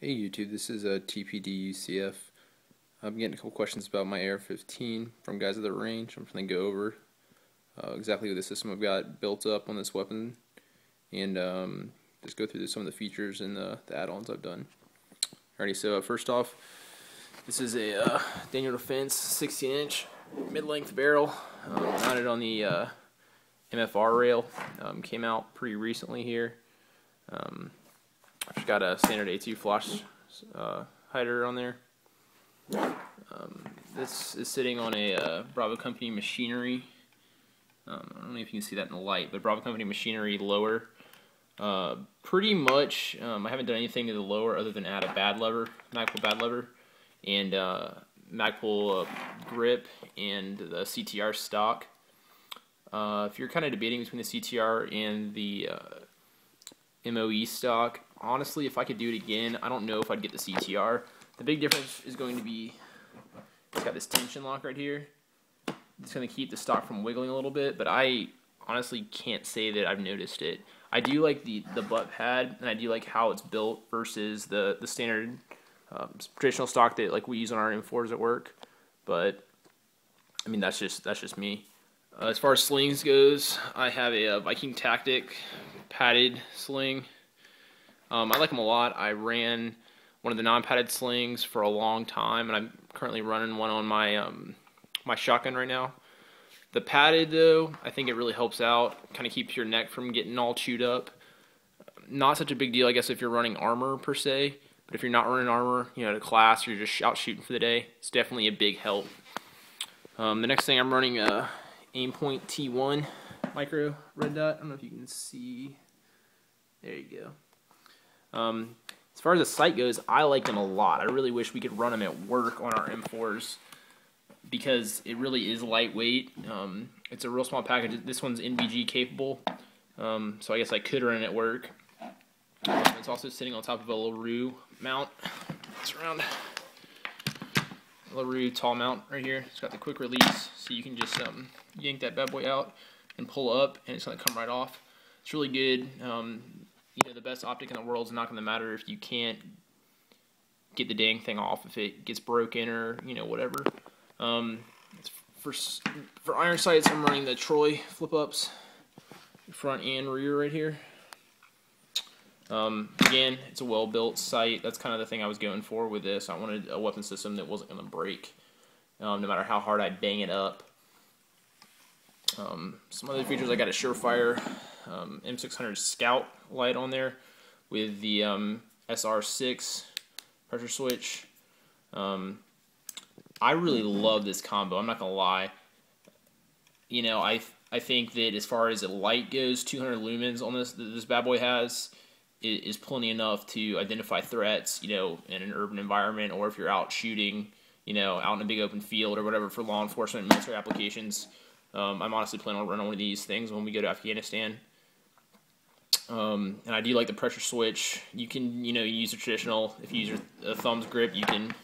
Hey YouTube, this is TPD UCF. I'm getting a couple questions about my AR-15 from guys at the range. I'm going to go over exactly what the system I've got built up on this weapon and just go through some of the features and the add-ons I've done. Alrighty, so first off, this is a Daniel Defense 16-inch mid-length barrel mounted on the MFR rail. Came out pretty recently here. I've got a standard A2 flash hider on there. This is sitting on a Bravo Company machinery. I don't know if you can see that in the light, but Bravo Company machinery lower. Pretty much, I haven't done anything to the lower other than add a Magpul bad lever, and Magpul grip and the CTR stock. If you're kind of debating between the CTR and the MOE stock, honestly, if I could do it again, I don't know if I'd get the CTR. The big difference is going to be, it's got this tension lock right here. It's going to keep the stock from wiggling a little bit, but I honestly can't say that I've noticed it. I do like the butt pad, and I do like how it's built versus the standard traditional stock that like we use on our M4s at work. But I mean, that's just me. As far as slings goes, I have a Viking Tactic padded sling. I like them a lot. I ran one of the non-padded slings for a long time, and I'm currently running one on my my shotgun right now. The padded, though, I think it really helps out. Kind of keeps your neck from getting all chewed up. Not such a big deal, I guess, if you're running armor per se. But if you're not running armor, you know, at a class, or you're just out shooting for the day, it's definitely a big help. The next thing, I'm running a Aimpoint T1 micro red dot. I don't know if you can see. There you go. As far as the sight goes, I like them a lot. I really wish we could run them at work on our M4s because it really is lightweight. It's a real small package. This one's NVG capable, so I guess I could run it at work. It's also sitting on top of a LaRue mount. It's around LaRue tall mount right here. It's got the quick release, so you can just yank that bad boy out and pull up, and it's going to come right off. It's really good. You know, the best optic in the world is not going to matter if you can't get the dang thing off, if it gets broken or, you know, whatever. For iron sights, I'm running the Troy flip-ups, front and rear right here. Again, it's a well-built sight. That's kind of the thing I was going for with this. I wanted a weapon system that wasn't going to break, no matter how hard I bang it up. Some other features, I got a Surefire M600 Scout light on there with the SR6 pressure switch. I really love this combo, I'm not gonna lie. You know, I think that as far as the light goes, 200 lumens on this bad boy has is plenty enough to identify threats, you know, in an urban environment, or if you're out shooting, you know, out in a big open field or whatever for law enforcement and military applications. I'm honestly planning on running one of these things when we go to Afghanistan. And I do like the pressure switch. You can, you know, use a traditional, if you use a thumb's grip, you can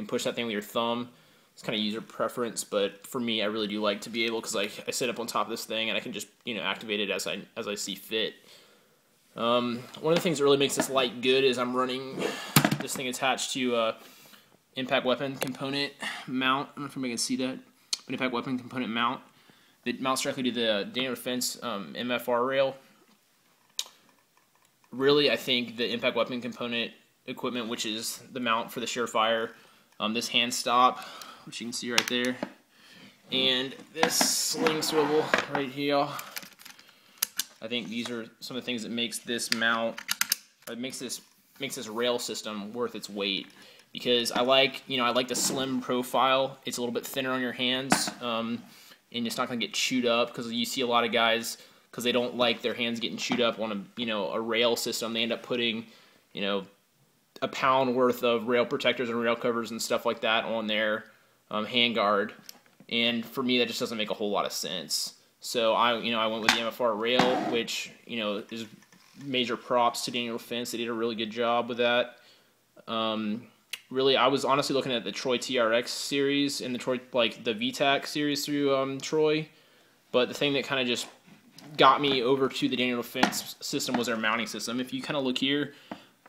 push that thing with your thumb. It's kind of user preference, but for me, I really do like to be able, because I sit up on top of this thing and I can just, you know, activate it as I see fit. One of the things that really makes this light good is I'm running this thing attached to impact weapon component mount. I don't know if anybody can see that, but impact weapon component mount that mounts directly to the Daniel Defense MFR rail. Really, I think the impact weapon component equipment, which is the mount for the Surefire, this hand stop, which you can see right there, and this sling swivel right here, I think these are some of the things that makes this mount, makes this rail system worth its weight. Because I like the slim profile. It's a little bit thinner on your hands, and it's not going to get chewed up, because you see a lot of guys, because they don't like their hands getting chewed up on a rail system, they end up putting, you know, a pound worth of rail protectors and rail covers and stuff like that on their handguard, and for me that just doesn't make a whole lot of sense. So I went with the MFR rail, which, you know, is major props to Daniel Defense. They did a really good job with that. Really, I was honestly looking at the Troy TRX series and the Troy, like the VTAC series through Troy, but the thing that kind of just got me over to the Daniel Defense system was their mounting system. If you kind of look here,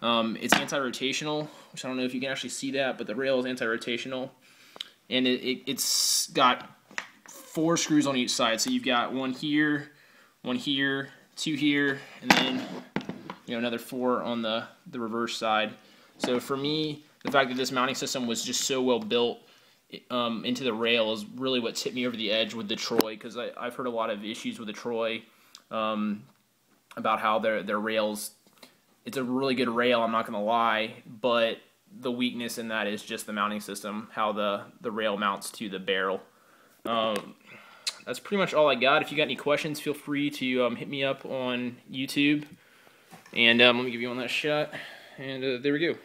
It's anti-rotational, which I don't know if you can actually see that, but the rail is anti-rotational, and it's got 4 screws on each side. So you've got one here, 2 here, and then another 4 on the reverse side. So for me, the fact that this mounting system was just so well built into the rail is really what tipped me over the edge with the Troy, because I've heard a lot of issues with the Troy about how their rails. It's a really good rail, I'm not going to lie, but the weakness in that is just the mounting system, how the rail mounts to the barrel. That's pretty much all I got. If you got any questions, feel free to hit me up on YouTube. And let me give you one last shot. And there we go.